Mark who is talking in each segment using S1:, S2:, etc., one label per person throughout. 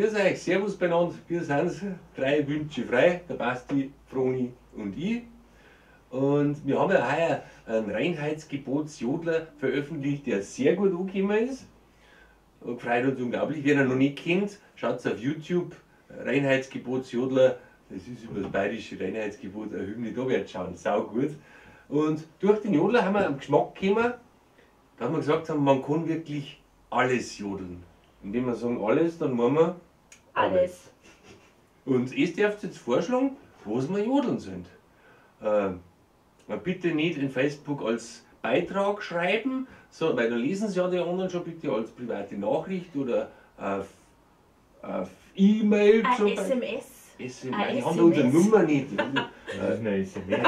S1: Grüß euch, Servus beieinander, wir sind 3 Wünsche frei, der Basti, Froni und ich. Und wir haben ja heuer einen Reinheitsgebotsjodler veröffentlicht, der sehr gut angekommen ist. Und freut uns unglaublich. Wer ihn noch nicht kennt, schaut auf YouTube, Reinheitsgebotsjodler, das ist über das bayerische Reinheitsgebot eine Hymne, da wird schauen, sau gut. Und durch den Jodler haben wir am Geschmack gekommen, da haben wir gesagt, man kann wirklich alles jodeln. Und wenn wir sagen alles, dann meinen wir
S2: Alles.
S1: Und es dürft jetzt vorschlagen, was wir jodeln sollen. Bitte nicht in Facebook als Beitrag schreiben, so, weil da lesen sie ja die anderen schon, bitte als private Nachricht oder auf E-Mail zum Beispiel.
S2: SMS.
S1: Die haben da unsere Nummer nicht.
S3: Das ist eine SMS.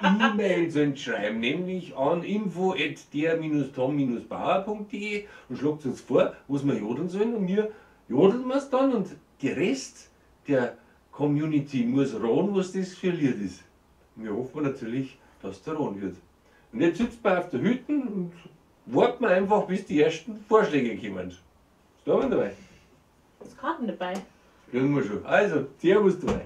S1: Eine E-Mail sollen schreiben, nämlich an info@der-tom-bauer.de und schlagt uns vor, was wir jodeln sollen und wir jodeln es dann und der Rest der Community muss raten, was das für ein Lied ist. Und wir hoffen natürlich, dass der raten wird. Und jetzt sitzt man auf der Hütte und warten wir einfach, bis die ersten Vorschläge kommen. Ist da dabei?
S2: Ist Karten dabei.
S1: Kriegen wir schon. Also, Servus dabei.